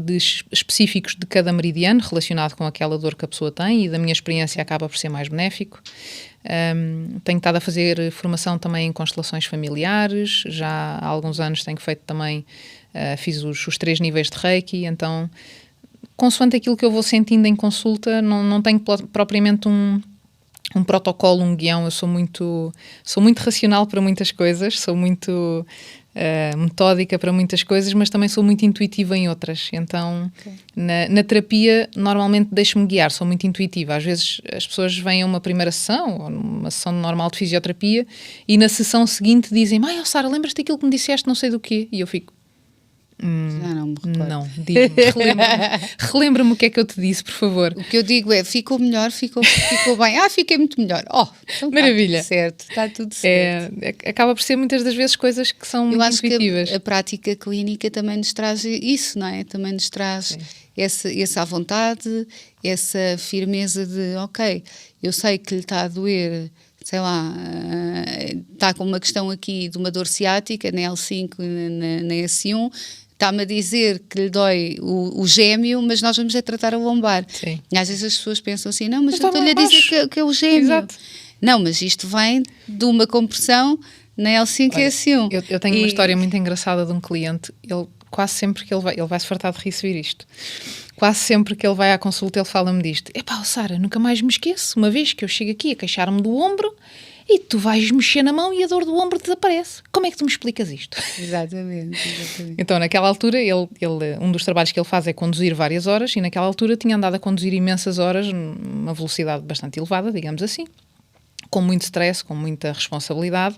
específicos de cada meridiano, relacionado com aquela dor que a pessoa tem, e da minha experiência acaba por ser mais benéfico. Tenho estado a fazer formação também em constelações familiares, já há alguns anos tenho feito também, fiz os 3 níveis de Reiki, então, consoante aquilo que eu vou sentindo em consulta, não tenho propriamente um protocolo, um guião. Eu sou muito racional para muitas coisas, sou muito metódica para muitas coisas, mas também sou muito intuitiva em outras. Então, na terapia, normalmente deixo-me guiar, sou muito intuitiva. Às vezes as pessoas vêm a uma primeira sessão, ou uma sessão normal de fisioterapia, e na sessão seguinte dizem: Sara, lembras-te daquilo que me disseste, não sei do quê? E eu fico: Já não me recordo. Não, diz-me, relembra-me o que é que eu te disse, por favor. O que eu digo é, ficou melhor, ficou bem. Fiquei muito melhor. Então maravilha. Está tudo certo. Acaba por ser muitas das vezes coisas que são muito intuitivas. Que a prática clínica também nos traz isso, não é? Também nos traz essa vontade, essa firmeza de, ok, eu sei que lhe está a doer, sei lá, está com uma questão aqui de uma dor ciática, na L5, na S1, está-me a dizer que lhe dói o gêmeo, mas nós vamos tratar a lombar. Sim. E às vezes as pessoas pensam assim, não, mas eu estou-lhe a dizer que é o gêmeo. Exato. Não, mas isto vem de uma compressão na L5 e S1. Eu tenho uma história muito engraçada de um cliente. Ele, quase sempre que ele vai se fartar de receber isto. Quase sempre que ele vai à consulta, ele fala-me disto. Sara, nunca mais me esqueço. Uma vez que eu chego aqui a queixar-me do ombro, e tu vais mexer na mão e a dor do ombro desaparece. Como é que tu me explicas isto? Exatamente. Então, naquela altura, um dos trabalhos que ele faz é conduzir várias horas, e naquela altura tinha andado a conduzir imensas horas, numa velocidade bastante elevada, digamos assim, com muito stress, com muita responsabilidade.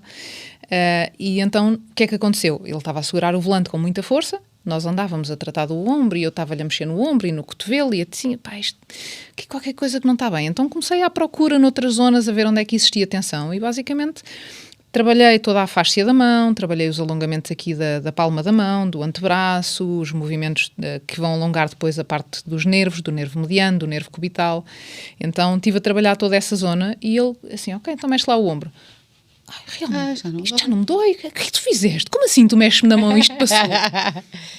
E então, o que é que aconteceu? Ele estava a segurar o volante com muita força, nós andávamos a tratar do ombro e eu estava-lhe a mexer no ombro e no cotovelo e assim, isto que qualquer coisa que não está bem. Então comecei à procura noutras zonas a ver onde é que existia tensão e basicamente Trabalhei toda a fáscia da mão, trabalhei os alongamentos aqui da palma da mão, do antebraço, os movimentos que vão alongar depois a parte dos nervos, do nervo mediano, do nervo cubital. Então estive a trabalhar toda essa zona e ele assim, ok, então mexe lá o ombro. Ai, realmente, isto já não me dói. O que é que tu fizeste? Como assim tu mexes-me na mão e isto passou?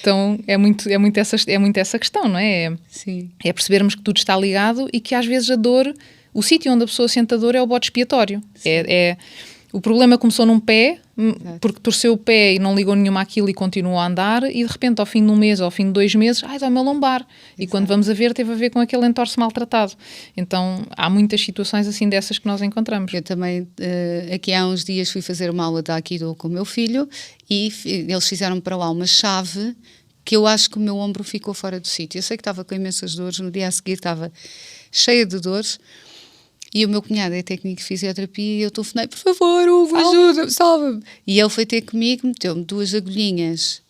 Então é muito essa questão, não é? Sim. É percebermos que tudo está ligado e que às vezes a dor, o sítio onde a pessoa sente a dor é o bode expiatório. O problema começou num pé, porque torceu o pé e não ligou nenhuma àquilo e continuou a andar, e de repente, ao fim de um mês ou ao fim de 2 meses, dói-me a lombar. Exato. E quando vamos a ver, teve a ver com aquele entorse maltratado. Então, há muitas situações assim dessas que nós encontramos. Eu também, aqui há uns dias, fui fazer uma aula de Aikido com o meu filho e eles fizeram para lá uma chave que eu acho que o meu ombro ficou fora do sítio. Eu sei que estava com imensas dores, no dia a seguir estava cheia de dores. E o meu cunhado é técnico de fisioterapia e eu telefonei, por favor, Hugo, ajuda-me, salva-me. E ele foi ter comigo, meteu-me 2 agulhinhas,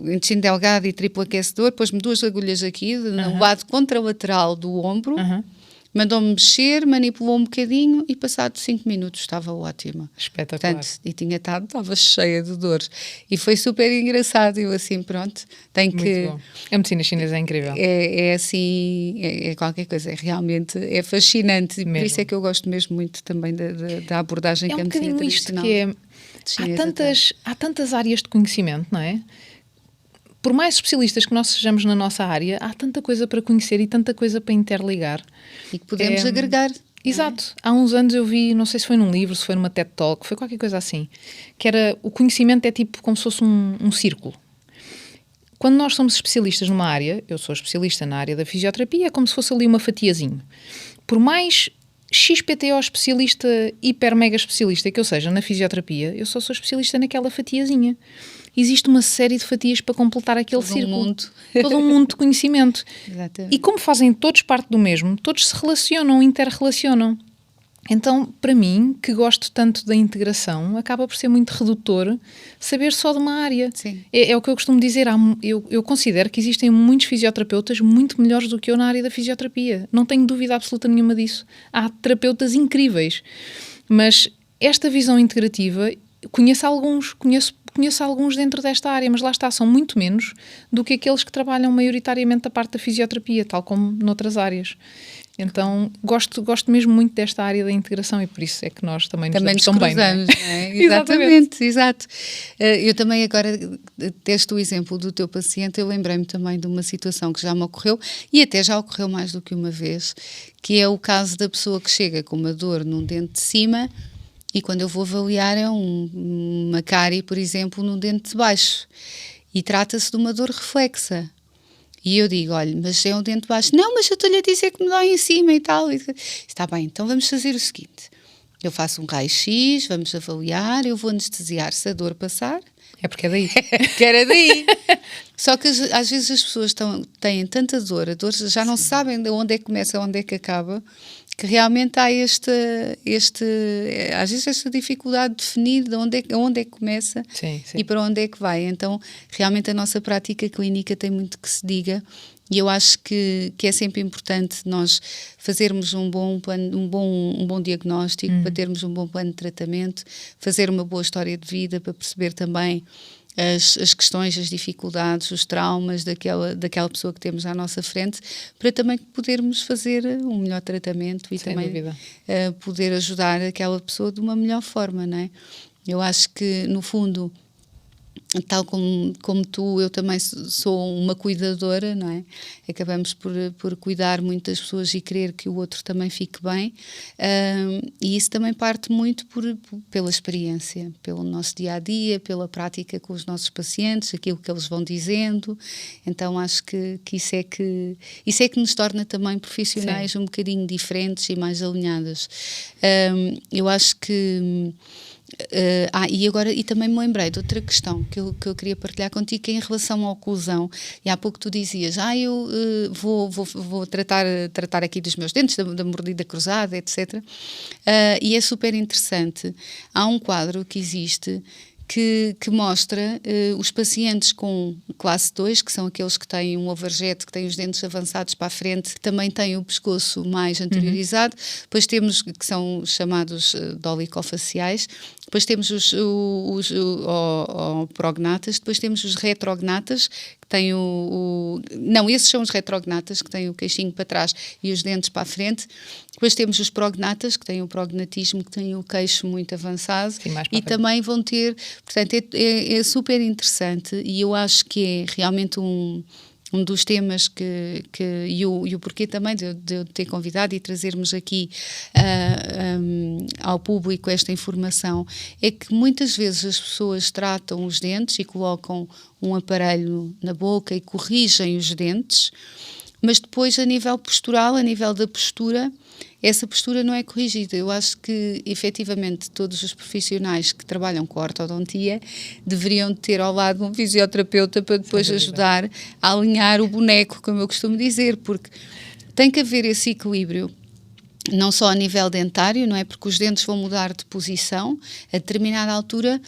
intestino delgado e triplo aquecedor, pôs-me 2 agulhas aqui, no lado contralateral do ombro, mandou-me mexer, manipulou um bocadinho e passado 5 minutos estava ótima. Espetacular. Portanto, e estava cheia de dores. E foi super engraçado. Eu assim, pronto, tenho muito que... bom. A medicina chinesa é incrível. É assim, é qualquer coisa. Realmente é fascinante. Mesmo. Por isso é que eu gosto mesmo muito também da abordagem que a medicina tradicional. É um bocadinho isto que é... Há tantas áreas de conhecimento, não é? Por mais especialistas que nós sejamos na nossa área, há tanta coisa para conhecer e tanta coisa para interligar. E que podemos agregar. Exato. Há uns anos eu vi, não sei se foi num livro, se foi numa TED Talk, foi qualquer coisa assim, que era, o conhecimento é tipo como se fosse um círculo. Quando nós somos especialistas numa área, eu sou especialista na área da fisioterapia, é como se fosse ali uma fatiazinho. Por mais XPTO especialista, hiper mega especialista que eu seja na fisioterapia, eu só sou especialista naquela fatiazinha. Existe uma série de fatias para completar aquele círculo. Todo um mundo de conhecimento. Exatamente. E como fazem todos parte do mesmo, todos se relacionam, interrelacionam. Então, para mim, que gosto tanto da integração, acaba por ser muito redutor saber só de uma área. Sim. É o que eu costumo dizer. Eu considero que existem muitos fisioterapeutas muito melhores do que eu na área da fisioterapia. Não tenho dúvida absoluta nenhuma disso. Há terapeutas incríveis. Mas esta visão integrativa, conheço alguns dentro desta área, mas lá está, são muito menos do que aqueles que trabalham maioritariamente da parte da fisioterapia, tal como noutras áreas. Então, gosto mesmo muito desta área da integração e por isso é que nós também nos damos tão bem. Não é? Exatamente, exato. Eu também agora, deste o exemplo do teu paciente, eu lembrei-me também de uma situação que já me ocorreu e até já ocorreu mais do que uma vez, que é o caso da pessoa que chega com uma dor num dente de cima e quando eu vou avaliar é uma cárie, por exemplo, no dente de baixo. E trata-se de uma dor reflexa. E eu digo, olha, mas é um dente de baixo. Não, mas eu estou-lhe a dizer que me dói em cima e tal. Está bem, então vamos fazer o seguinte. Eu faço um raio-x, vamos avaliar, eu vou anestesiar se a dor passar. É porque é daí. Que era daí. Só que às vezes as pessoas têm tanta dor, a dor já não sabem de onde é que começa, onde é que acaba, que realmente há às vezes esta dificuldade de definir de onde é que começa sim. E para onde é que vai. Então, realmente a nossa prática clínica tem muito que se diga e eu acho que é sempre importante nós fazermos um bom plano, um bom diagnóstico, para termos um bom plano de tratamento, fazer uma boa história de vida para perceber também as questões, as dificuldades, os traumas daquela pessoa que temos à nossa frente, para também podermos fazer um melhor tratamento e sem também poder ajudar aquela pessoa de uma melhor forma, não é? Eu acho que, no fundo, tal como tu, eu também sou uma cuidadora, não é? Acabamos por cuidar muito das pessoas e querer que o outro também fique bem, e isso também parte muito pela experiência, pelo nosso dia-a-dia, pela prática com os nossos pacientes, aquilo que eles vão dizendo. Então acho que isso é que nos torna também profissionais um bocadinho diferentes e mais alinhadas. Eu acho que e também me lembrei de outra questão que eu queria partilhar contigo, que é em relação à oclusão. E há pouco tu dizias, eu vou tratar aqui dos meus dentes, da mordida cruzada, etc. E é super interessante. Há um quadro que existe que mostra os pacientes com classe 2, que são aqueles que têm um overjet, que têm os dentes avançados para a frente, que também têm o pescoço mais anteriorizado. Depois temos, que são chamados dolicofaciais. Depois temos os prognatas. Depois temos os retrognatas, que têm não, esses são os retrognatas, que têm o queixinho para trás e os dentes para a frente. Depois temos os prognatas, que têm o prognatismo, que têm o queixo muito avançado. Sim, e também vão ter... Portanto, é super interessante, e eu acho que é realmente um dos temas e o porquê também de eu ter convidado e trazermos aqui ao público esta informação, é que muitas vezes as pessoas tratam os dentes e colocam um aparelho na boca e corrigem os dentes, mas depois, a nível postural, a nível da postura, essa postura não é corrigida. Eu acho que, efetivamente, todos os profissionais que trabalham com a ortodontia deveriam ter ao lado um fisioterapeuta para depois ajudar a alinhar o boneco, como eu costumo dizer, porque tem que haver esse equilíbrio, não só a nível dentário, não é? Porque os dentes vão mudar de posição a determinada altura.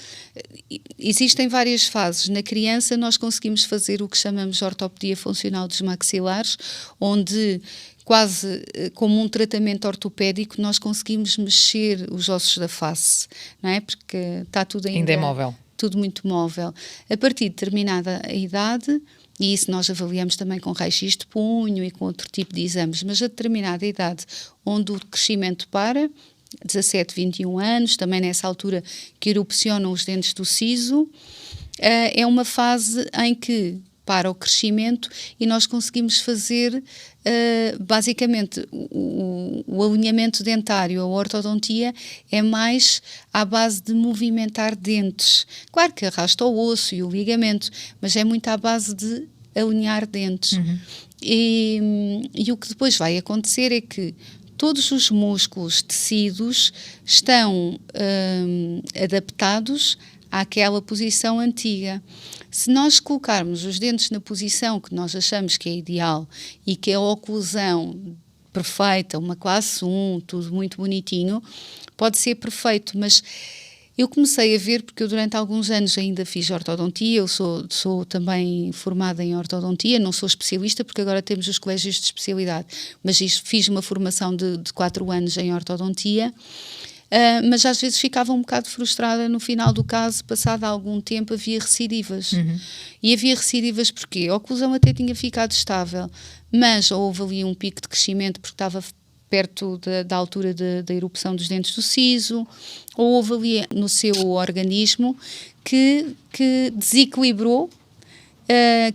Existem várias fases. Na criança nós conseguimos fazer o que chamamos de ortopedia funcional dos maxilares, onde quase como um tratamento ortopédico nós conseguimos mexer os ossos da face, não é? Porque está tudo ainda é móvel. Tudo muito móvel. A partir de determinada idade, e isso nós avaliamos também com raio-x de punho e com outro tipo de exames, mas a determinada idade onde o crescimento para, 17, 21 anos, também nessa altura que erupcionam os dentes do siso, é uma fase em que para o crescimento e nós conseguimos fazer basicamente o alinhamento dentário, a ortodontia é mais à base de movimentar dentes. Claro que arrasta o osso e o ligamento, mas é muito à base de alinhar dentes. E o que depois vai acontecer é que todos os músculos, tecidos estão adaptados àquela posição antiga. Se nós colocarmos os dentes na posição que nós achamos que é ideal e que é a oclusão perfeita, uma classe 1, tudo muito bonitinho, pode ser perfeito, mas eu comecei a ver, porque eu durante alguns anos ainda fiz ortodontia, eu sou também formada em ortodontia, não sou especialista porque agora temos os colégios de especialidade, mas fiz uma formação de 4 anos em ortodontia. Mas às vezes ficava um bocado frustrada no final do caso, passado algum tempo havia recidivas. E havia recidivas porque a oclusão até tinha ficado estável, mas houve ali um pico de crescimento porque estava perto da altura da erupção dos dentes do siso, ou houve ali no seu organismo que desequilibrou,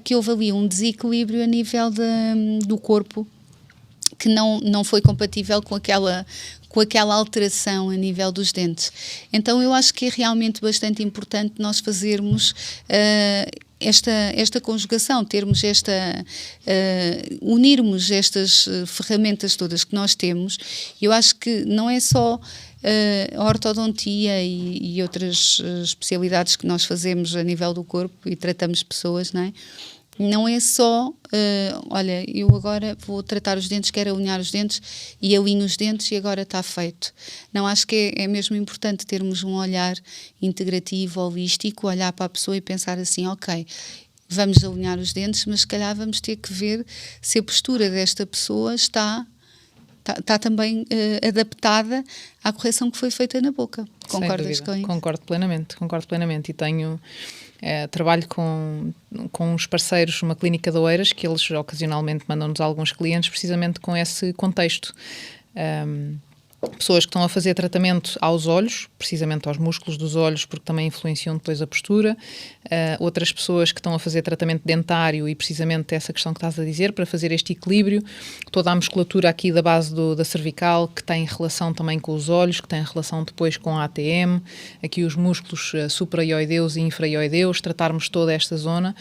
que houve ali um desequilíbrio a nível do corpo que não foi compatível com aquela alteração a nível dos dentes. Então eu acho que é realmente bastante importante nós fazermos esta conjugação, termos unirmos estas ferramentas todas que nós temos. Eu acho que não é só a ortodontia e outras especialidades que nós fazemos a nível do corpo e tratamos pessoas, não é? Não é só, olha, eu agora vou tratar os dentes, quero alinhar os dentes e alinho os dentes e agora está feito. Não, acho que é mesmo importante termos um olhar integrativo, holístico, olhar para a pessoa e pensar assim, ok, vamos alinhar os dentes, mas se calhar vamos ter que ver se a postura desta pessoa está também adaptada à correção que foi feita na boca. Concordas com isso? Concordo plenamente e tenho... trabalho com os parceiros, uma clínica de Oeiras, que eles ocasionalmente mandam-nos alguns clientes precisamente com esse contexto. Pessoas que estão a fazer tratamento aos olhos, precisamente aos músculos dos olhos, porque também influenciam depois a postura. Outras pessoas que estão a fazer tratamento dentário e precisamente essa questão que estás a dizer, para fazer este equilíbrio. Toda a musculatura aqui da base da cervical, que tem relação também com os olhos, que tem relação depois com a ATM, aqui os músculos supraioideus e infraioideus, tratarmos toda esta zona.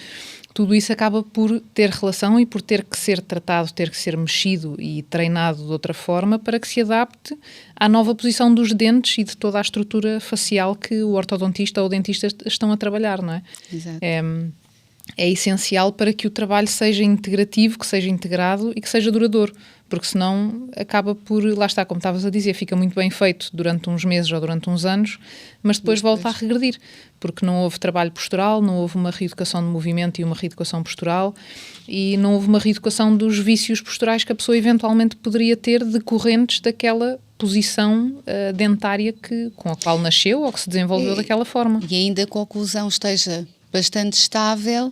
Tudo isso acaba por ter relação e por ter que ser tratado, ter que ser mexido e treinado de outra forma para que se adapte à nova posição dos dentes e de toda a estrutura facial que o ortodontista ou o dentista estão a trabalhar, não é? Exato. é essencial para que o trabalho seja integrativo, que seja integrado e que seja duradouro. Porque senão acaba por, lá está, como estavas a dizer, fica muito bem feito durante uns meses ou durante uns anos, mas depois volta a regredir, porque não houve trabalho postural, não houve uma reeducação de movimento e uma reeducação postural, e não houve uma reeducação dos vícios posturais que a pessoa eventualmente poderia ter decorrentes daquela posição dentária com a qual nasceu ou que se desenvolveu daquela forma. E ainda que a oclusão esteja bastante estável,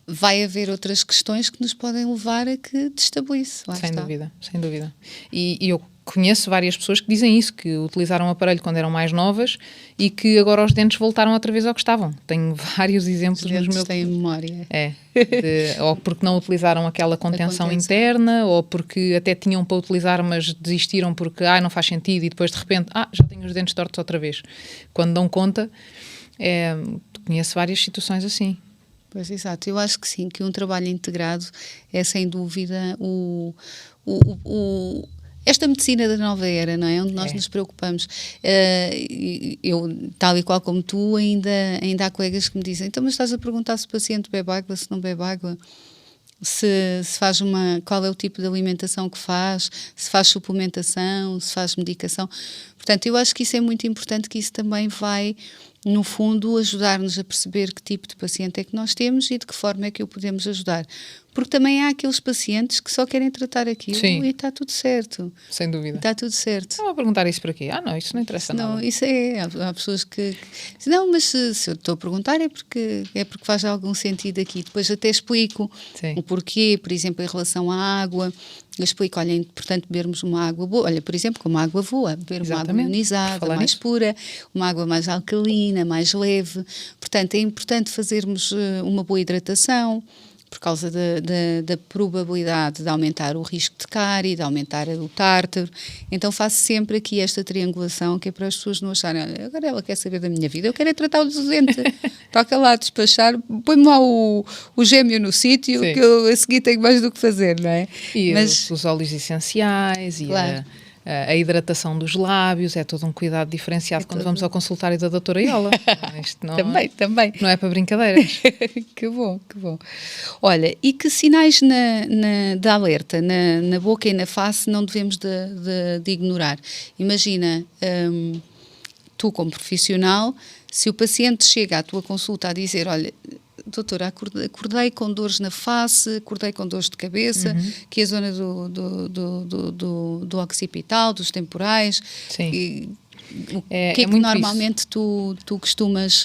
vai haver outras questões que nos podem levar a que destabilize. Sem dúvida, sem dúvida. E eu conheço várias pessoas que dizem isso, que utilizaram o aparelho quando eram mais novas e que agora os dentes voltaram outra vez ao que estavam. Tenho vários exemplos os nos meus... meus... têm memória. Ou porque não utilizaram aquela contenção interna, ou porque até tinham para utilizar, mas desistiram porque não faz sentido e depois de repente, já tenho os dentes tortos outra vez. Quando dão conta, conheço várias situações assim. Pois, exato. Eu acho que sim, que um trabalho integrado é sem dúvida esta medicina da nova era, não é? Onde nós nos preocupamos. Eu, tal e qual como tu, ainda há colegas que me dizem, então mas estás a perguntar se o paciente bebe água, se não bebe água? Se faz qual é o tipo de alimentação que faz, se faz suplementação, se faz medicação. Portanto, eu acho que isso é muito importante, que isso também vai, no fundo, ajudar-nos a perceber que tipo de paciente é que nós temos e de que forma é que o podemos ajudar. Porque também há aqueles pacientes que só querem tratar aquilo. Sim. E está tudo certo. Sem dúvida. Está tudo certo. Estava a perguntar isso para quê? Não, isso não interessa nada. Não, isso há pessoas que não, mas se eu estou a perguntar é porque faz algum sentido aqui. Depois até explico o porquê, por exemplo, em relação à água. Eu explico, olha, é importante bebermos uma água boa, olha, por exemplo, como a água boa, beber uma água ionizada, mais pura, uma água mais alcalina, mais leve. Portanto, é importante fazermos uma boa hidratação, por causa da probabilidade de aumentar o risco de cárie, de aumentar o tártaro. Então faço sempre aqui esta triangulação, que é para as pessoas não acharem, olha, agora ela quer saber da minha vida, eu quero é tratar o dente, toca lá despachar, põe-me lá o gêmeo no sítio, que eu a seguir tenho mais do que fazer, não é? E os óleos essenciais, claro. E a hidratação dos lábios, é todo um cuidado diferenciado quando vamos ao consultório da doutora Iola. Isto não também. Não é para brincadeiras. Que bom. Olha, e que sinais de alerta na boca e na face não devemos de ignorar? Imagina, tu como profissional, se o paciente chega à tua consulta a dizer, olha, doutora, acordei com dores na face, acordei com dores de cabeça, que é a zona do occipital, dos temporais. Sim. O que é que normalmente tu costumas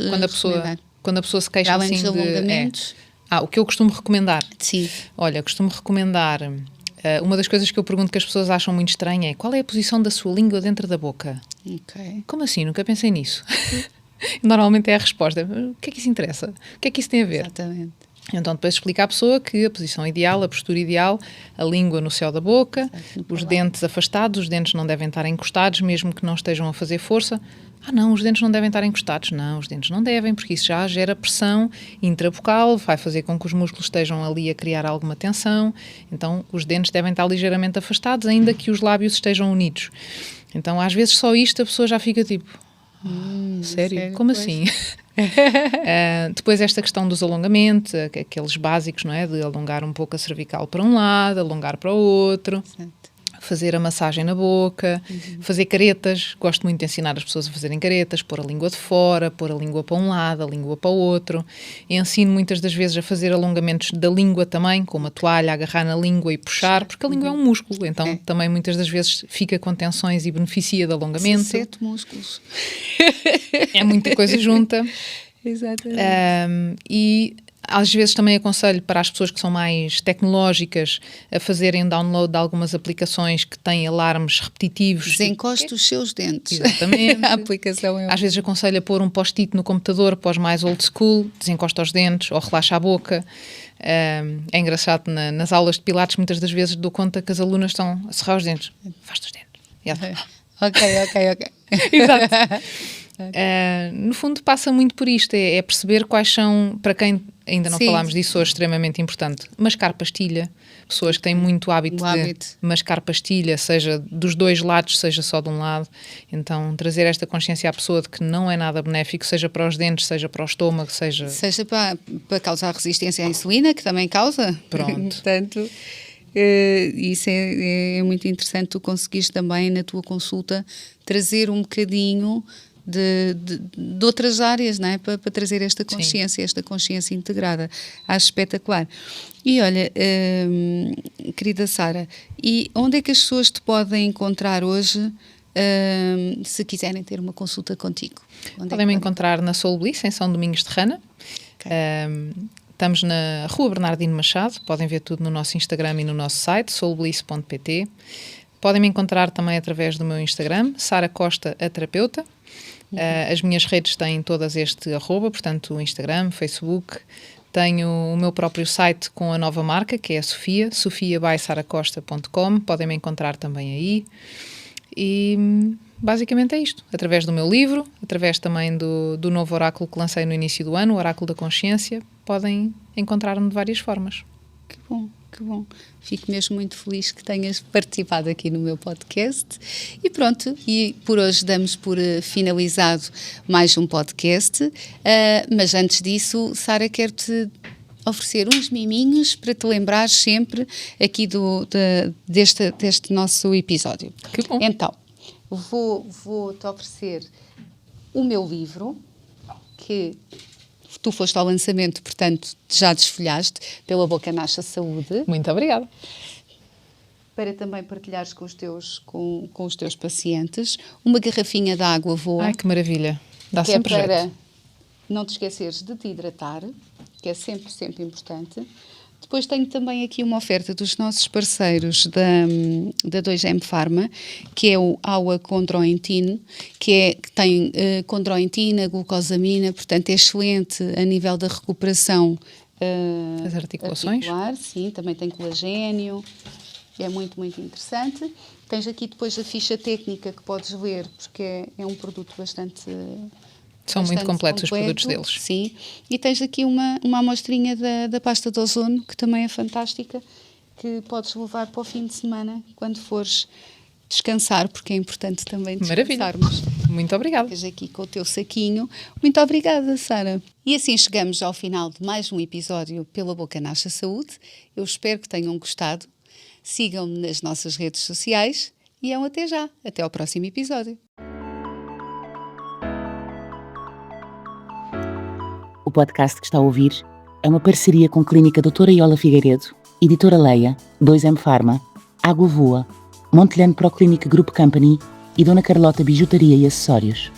quando a pessoa se queixa além assim dos alongamentos? O que eu costumo recomendar? Sim. Olha, costumo recomendar... uma das coisas que eu pergunto que as pessoas acham muito estranha é qual é a posição da sua língua dentro da boca? Ok. Como assim? Nunca pensei nisso. Normalmente é a resposta. O que é que isso interessa? O que é que isso tem a ver? Exatamente. Então depois explica à pessoa que a posição ideal, a postura ideal, a língua no céu da boca, os dentes afastados, os dentes não devem estar encostados, mesmo que não estejam a fazer força. Não, os dentes não devem estar encostados. Não, os dentes não devem, porque isso já gera pressão intrabucal, vai fazer com que os músculos estejam ali a criar alguma tensão. Então os dentes devem estar ligeiramente afastados, ainda que os lábios estejam unidos. Então às vezes só isto a pessoa já fica tipo... sério? Como assim? Depois esta questão dos alongamentos, aqueles básicos, não é? De alongar um pouco a cervical para um lado, alongar para o outro. Certo. Fazer a massagem na boca, fazer caretas. Gosto muito de ensinar as pessoas a fazerem caretas, pôr a língua de fora, pôr a língua para um lado, a língua para o outro. Ensino muitas das vezes a fazer alongamentos da língua também, com uma toalha, agarrar na língua e puxar, porque a língua é um músculo, então também muitas das vezes fica com tensões e beneficia de alongamento. 17 músculos. É muita coisa junta. Exatamente. E às vezes também aconselho para as pessoas que são mais tecnológicas a fazerem download de algumas aplicações que têm alarmes repetitivos. Desencoste os seus dentes. Exatamente. A aplicação é... Às vezes aconselho a pôr um post-it no computador para os mais old school, desencosta os dentes ou relaxa a boca. É engraçado, nas aulas de Pilates muitas das vezes dou conta que as alunas estão a cerrar os dentes. Faz-te os dentes. Ok. Exato. No fundo passa muito por isto, é perceber quais são, para quem ainda não Sim. falámos disso hoje, extremamente importante, mascar pastilha, pessoas que têm muito hábito de mascar pastilha, seja dos dois lados, seja só de um lado, então trazer esta consciência à pessoa de que não é nada benéfico, seja para os dentes, seja para o estômago, seja para causar resistência à insulina, que também causa. Pronto. Portanto, isso é muito interessante, tu conseguiste também na tua consulta trazer um bocadinho de outras áreas, não é? Para trazer esta consciência, esta consciência integrada. Acho espetacular. E olha, querida Sara, e onde é que as pessoas te podem encontrar hoje, se quiserem ter uma consulta contigo? Podem-me encontrar na Soul Bliss, em São Domingos de Rana. Okay. Estamos na Rua Bernardino Machado, podem ver tudo no nosso Instagram e no nosso site, soulbliss.pt. Podem me encontrar também através do meu Instagram, Sara Costa, a terapeuta. As minhas redes têm todas este @, portanto, o Instagram, Facebook. Tenho o meu próprio site com a nova marca, que é a Sofia, sofia@saracosta.com. Podem me encontrar também aí. E basicamente é isto. Através do meu livro, através também do novo oráculo que lancei no início do ano, o Oráculo da Consciência, podem encontrar-me de várias formas. Que bom, que bom. Fico mesmo muito feliz que tenhas participado aqui no meu podcast. E pronto, e por hoje damos por finalizado mais um podcast. Mas antes disso, Sara, quero-te oferecer uns miminhos para te lembrares sempre aqui deste nosso episódio. Que bom. Então, vou-te oferecer o meu livro, que tu foste ao lançamento, portanto, já desfolhaste, Pela Boca Nasce a Saúde. Muito obrigada. Para também partilhares com os teus pacientes. Uma garrafinha de água voa. Ai, que maravilha. Dá sempre jeito. Para não te esqueceres de te hidratar, que é sempre, sempre importante. Depois tenho também aqui uma oferta dos nossos parceiros da 2M Pharma, que é o Aua Chondroitin, que tem chondroitina, glucosamina, portanto é excelente a nível da recuperação das articulações. Articular, sim, também tem colagênio, é muito, muito interessante. Tens aqui depois a ficha técnica que podes ler, porque é um produto bastante... São muito completos os produtos deles. Sim, e tens aqui uma amostrinha da pasta de ozono, que também é fantástica, que podes levar para o fim de semana, quando fores descansar, porque é importante também descansarmos. Maravilha, muito obrigada. Ficas aqui com o teu saquinho. Muito obrigada, Sara. E assim chegamos ao final de mais um episódio Pela Boca Nasce a Saúde. Eu espero que tenham gostado. Sigam-me nas nossas redes sociais e até já. Até ao próximo episódio. O podcast que está a ouvir é uma parceria com Clínica Doutora Iola Figueiredo, Editora Leia, 2M Pharma, Água Voa, Montelhano Proclínica Group Company e Dona Carlota Bijutaria e Acessórios.